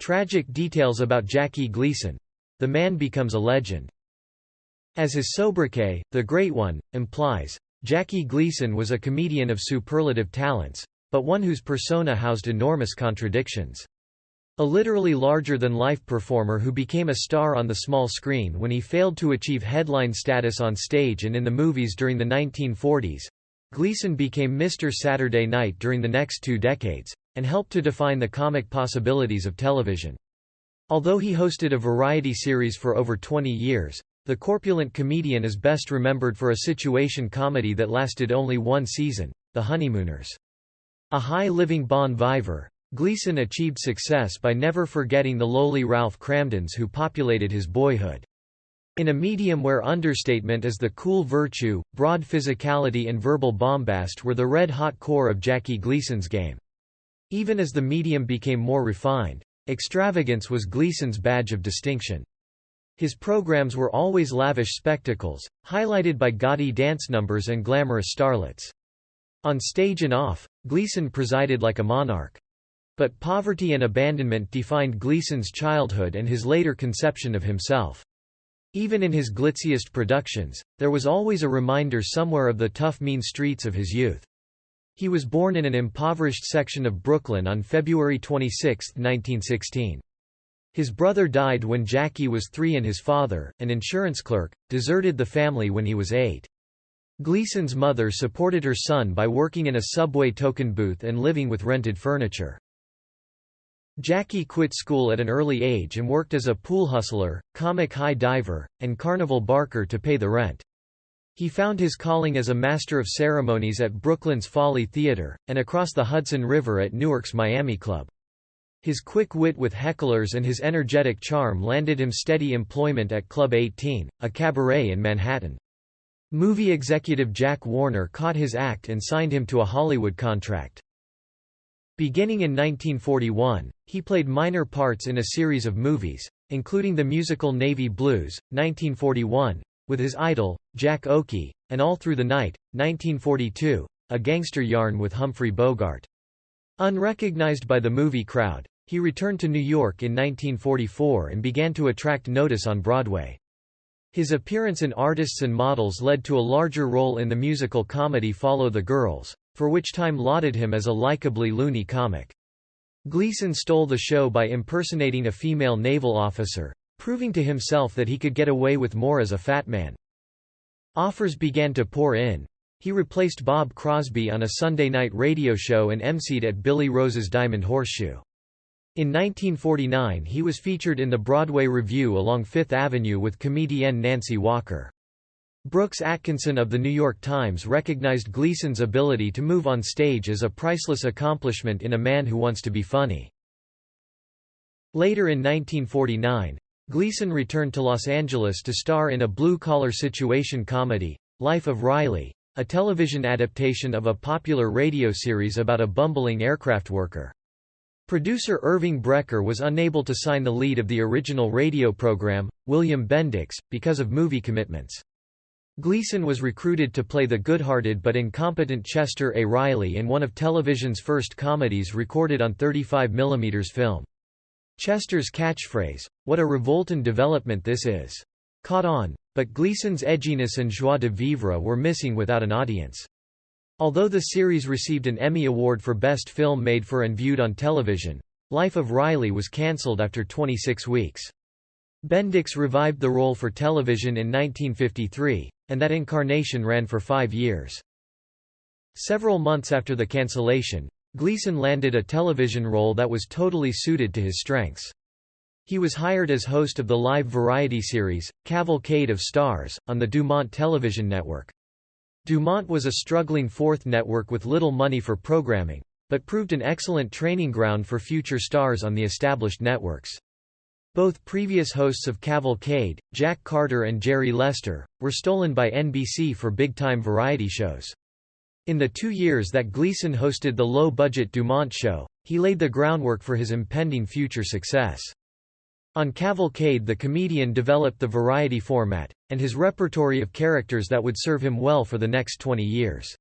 Tragic details about Jackie Gleason. The man becomes a legend. As his sobriquet, the Great One, implies, Jackie Gleason was a comedian of superlative talents, but one whose persona housed enormous contradictions. A literally larger-than-life performer who became a star on the small screen when he failed to achieve headline status on stage and in the movies during the 1940s, Gleason became Mr. Saturday Night during the next 2 decades, and helped to define the comic possibilities of television. Although he hosted a variety series for over 20 years, the corpulent comedian is best remembered for a situation comedy that lasted only 1 season, The Honeymooners. A high-living bon vivant, Gleason achieved success by never forgetting the lowly Ralph Cramdens who populated his boyhood. In a medium where understatement is the cool virtue, broad physicality and verbal bombast were the red-hot core of Jackie Gleason's game. Even as the medium became more refined, extravagance was Gleason's badge of distinction. His programs were always lavish spectacles, highlighted by gaudy dance numbers and glamorous starlets. On stage and off, Gleason presided like a monarch. But poverty and abandonment defined Gleason's childhood and his later conception of himself. Even in his glitziest productions, there was always a reminder somewhere of the tough mean streets of his youth. He was born in an impoverished section of Brooklyn on February 26, 1916. His brother died when Jackie was 3 and his father, an insurance clerk, deserted the family when he was 8. Gleason's mother supported her son by working in a subway token booth and living with rented furniture. Jackie quit school at an early age and worked as a pool hustler, comic high diver, and carnival barker to pay the rent. He found his calling as a master of ceremonies at Brooklyn's Folly Theater, and across the Hudson River at Newark's Miami Club. His quick wit with hecklers and his energetic charm landed him steady employment at Club 18, a cabaret in Manhattan. Movie executive Jack Warner caught his act and signed him to a Hollywood contract. Beginning in 1941, he played minor parts in a series of movies, including the musical Navy Blues, 1941, with his idol, Jack Oakey, and All Through the Night, 1942, a gangster yarn with Humphrey Bogart. Unrecognized by the movie crowd, he returned to New York in 1944 and began to attract notice on Broadway. His appearance in Artists and Models led to a larger role in the musical comedy Follow the Girls, for which Time lauded him as a likably loony comic. Gleason stole the show by impersonating a female naval officer, proving to himself that he could get away with more as a fat man. Offers began to pour in. He replaced Bob Crosby on a Sunday night radio show and emceed at Billy Rose's Diamond Horseshoe. In 1949 he was featured in the Broadway Revue along Fifth Avenue with comedienne Nancy Walker. Brooks Atkinson of The New York Times recognized Gleason's ability to move on stage as a priceless accomplishment in a man who wants to be funny. Later in 1949, Gleason returned to Los Angeles to star in a blue-collar situation comedy, Life of Riley, a television adaptation of a popular radio series about a bumbling aircraft worker. Producer Irving Brecker was unable to sign the lead of the original radio program, William Bendix, because of movie commitments. Gleason was recruited to play the good-hearted but incompetent Chester A. Riley in one of television's first comedies recorded on 35mm film. Chester's catchphrase, "What a revolting development this is," caught on, but Gleason's edginess and joie de vivre were missing without an audience. Although the series received an Emmy Award for Best Film Made for and Viewed on Television, Life of Riley was cancelled after 26 weeks. Bendix revived the role for television in 1953, and that incarnation ran for 5 years. Several months after the cancellation, Gleason landed a television role that was totally suited to his strengths. He was hired as host of the live variety series, Cavalcade of Stars, on the Dumont television network. Dumont was a struggling fourth network with little money for programming, but proved an excellent training ground for future stars on the established networks. Both previous hosts of Cavalcade, Jack Carter and Jerry Lester, were stolen by NBC for big-time variety shows. In the 2 years that Gleason hosted the low-budget Dumont show, he laid the groundwork for his impending future success. On Cavalcade, the comedian developed the variety format, and his repertory of characters that would serve him well for the next 20 years.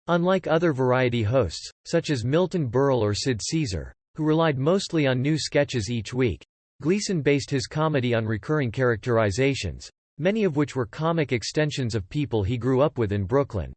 Unlike other variety hosts, such as Milton Berle or Sid Caesar, who relied mostly on new sketches each week. Gleason based his comedy on recurring characterizations, many of which were comic extensions of people he grew up with in Brooklyn.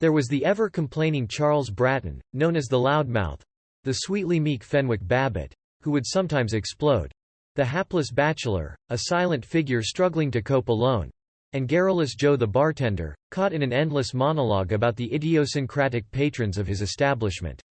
There was the ever-complaining Charles Bratton, known as the Loudmouth, the sweetly meek Fenwick Babbitt, who would sometimes explode, the hapless bachelor, a silent figure struggling to cope alone, and garrulous Joe the bartender, caught in an endless monologue about the idiosyncratic patrons of his establishment.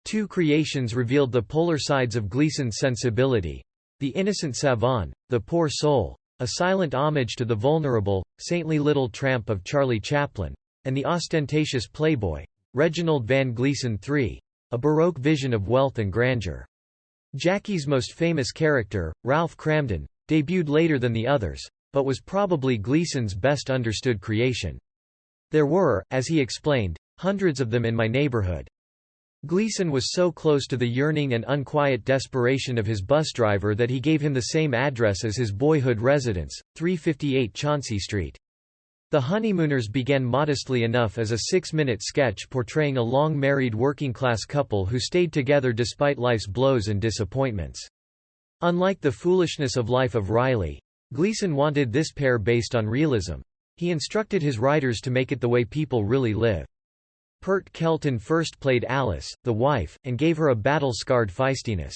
Two creations revealed the polar sides of Gleason's sensibility: the innocent savant, the poor soul, a silent homage to the vulnerable, saintly little tramp of Charlie Chaplin, and the ostentatious playboy, Reginald Van Gleason III, a Baroque vision of wealth and grandeur. Jackie's most famous character, Ralph Cramden, debuted later than the others, but was probably Gleason's best understood creation. There were, as he explained, hundreds of them in my neighborhood. Gleason was so close to the yearning and unquiet desperation of his bus driver that he gave him the same address as his boyhood residence, 358 Chauncey Street. The Honeymooners began modestly enough as a 6-minute sketch portraying a long-married working-class couple who stayed together despite life's blows and disappointments. Unlike The Foolishness of Life of Riley, Gleason wanted this pair based on realism. He instructed his writers to make it the way people really live. Pert Kelton first played Alice, the wife, and gave her a battle-scarred feistiness.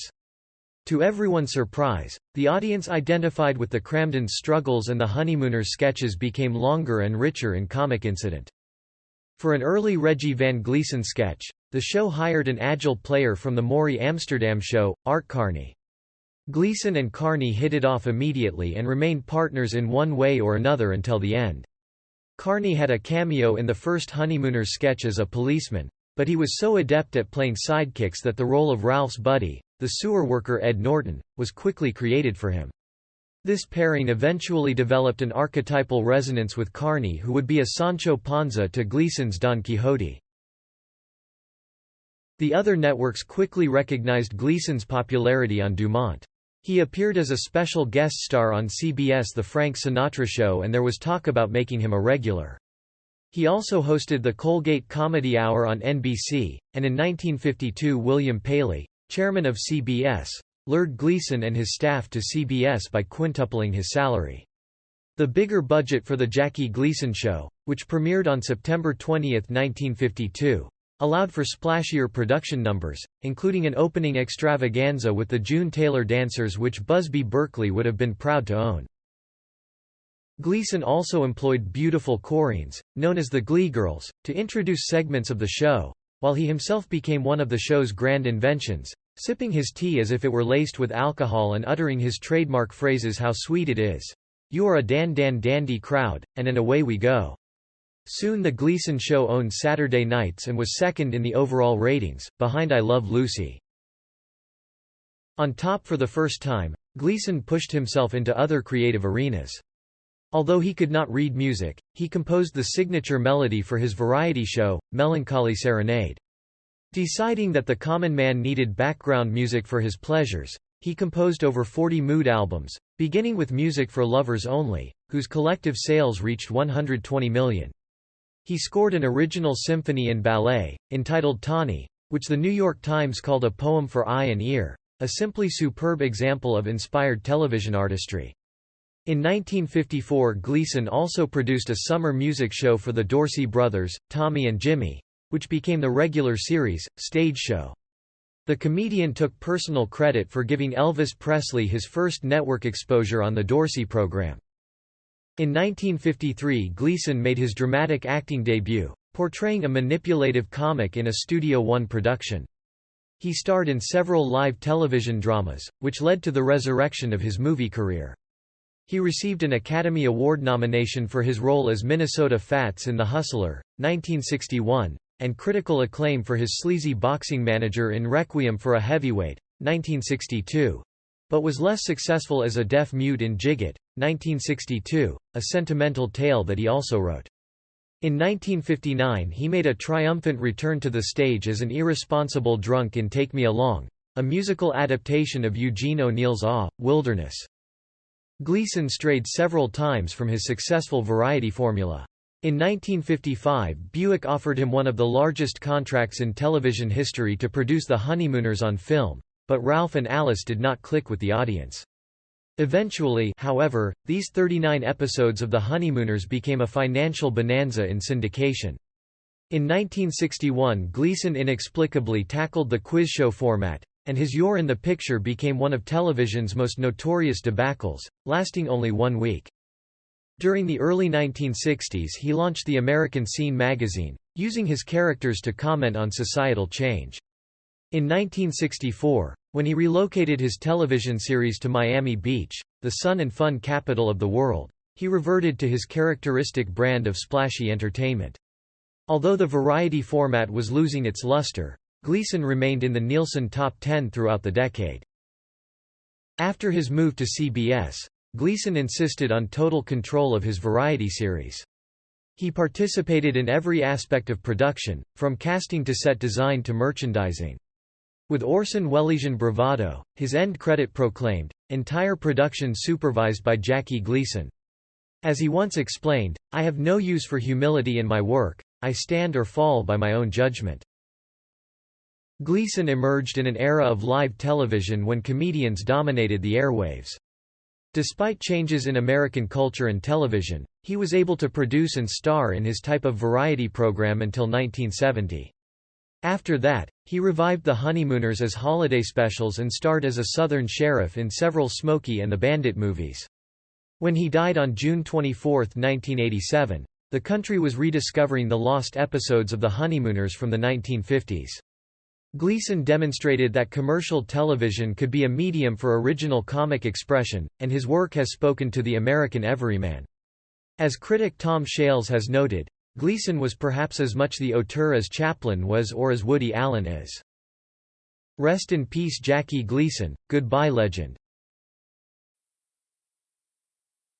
To everyone's surprise, the audience identified with the Cramdens' struggles, and the Honeymooners sketches became longer and richer in comic incident. For an early Reggie Van Gleason sketch, the show hired an agile player from the Maury Amsterdam show, Art Carney. Gleason and Carney hit it off immediately and remained partners in one way or another until the end. Carney had a cameo in the first Honeymooners sketch as a policeman, but he was so adept at playing sidekicks that the role of Ralph's buddy, the sewer worker Ed Norton, was quickly created for him. This pairing eventually developed an archetypal resonance with Carney, who would be a Sancho Panza to Gleason's Don Quixote. The other networks quickly recognized Gleason's popularity on Dumont. He appeared as a special guest star on CBS' The Frank Sinatra Show, and there was talk about making him a regular. He also hosted the Colgate Comedy Hour on NBC, and in 1952 William Paley, chairman of CBS, lured Gleason and his staff to CBS by quintupling his salary. The bigger budget for The Jackie Gleason Show, which premiered on September 20, 1952, allowed for splashier production numbers, including an opening extravaganza with the June Taylor dancers, which Busby Berkeley would have been proud to own. Gleason also employed beautiful Coreans, known as the Glee Girls, to introduce segments of the show, while he himself became one of the show's grand inventions, sipping his tea as if it were laced with alcohol and uttering his trademark phrases "How sweet it is," "You are a dandy crowd," and "away we go." Soon the Gleason show owned Saturday nights and was second in the overall ratings, behind I Love Lucy. On top for the first time, Gleason pushed himself into other creative arenas. Although he could not read music, he composed the signature melody for his variety show, Melancholy Serenade. Deciding that the common man needed background music for his pleasures, he composed over 40 mood albums, beginning with Music for Lovers Only, whose collective sales reached 120 million. He scored an original symphony and ballet, entitled Tawny, which the New York Times called a poem for eye and ear, a simply superb example of inspired television artistry. In 1954 Gleason also produced a summer music show for the Dorsey brothers, Tommy and Jimmy, which became the regular series, stage show. The comedian took personal credit for giving Elvis Presley his first network exposure on the Dorsey program. In 1953 Gleason made his dramatic acting debut, portraying a manipulative comic in a Studio One production. He starred in several live television dramas, which led to the resurrection of his movie career. He received an Academy Award nomination for his role as Minnesota Fats in The Hustler, 1961, and critical acclaim for his sleazy boxing manager in Requiem for a Heavyweight, 1962. But was less successful as a deaf-mute in Jigget, 1962, a sentimental tale that he also wrote. In 1959 he made a triumphant return to the stage as an irresponsible drunk in Take Me Along, a musical adaptation of Eugene O'Neill's Ah, Wilderness. Gleason strayed several times from his successful variety formula. In 1955 Buick offered him one of the largest contracts in television history to produce The Honeymooners on film, but Ralph and Alice did not click with the audience. Eventually, however, these 39 episodes of The Honeymooners became a financial bonanza in syndication. In 1961, Gleason inexplicably tackled the quiz show format, and his You're in the Picture became one of television's most notorious debacles, lasting only 1 week. During the early 1960s he launched the American Scene magazine, using his characters to comment on societal change. In 1964, when he relocated his television series to Miami Beach, the sun and fun capital of the world, he reverted to his characteristic brand of splashy entertainment. Although the variety format was losing its luster, Gleason remained in the Nielsen Top 10 throughout the decade. After his move to CBS, Gleason insisted on total control of his variety series. He participated in every aspect of production, from casting to set design to merchandising. With Orson Wellesian bravado, his end credit proclaimed, "Entire production supervised by Jackie Gleason." As he once explained, "I have no use for humility in my work, I stand or fall by my own judgment." Gleason emerged in an era of live television when comedians dominated the airwaves. Despite changes in American culture and television, he was able to produce and star in his type of variety program until 1970. After that, he revived The Honeymooners as holiday specials and starred as a Southern sheriff in several Smokey and the Bandit movies. When he died on June 24, 1987, the country was rediscovering the lost episodes of The Honeymooners from the 1950s. Gleason demonstrated that commercial television could be a medium for original comic expression, and his work has spoken to the American everyman. As critic Tom Shales has noted, Gleason was perhaps as much the auteur as Chaplin was or as Woody Allen is. Rest in peace Jackie Gleason, goodbye legend.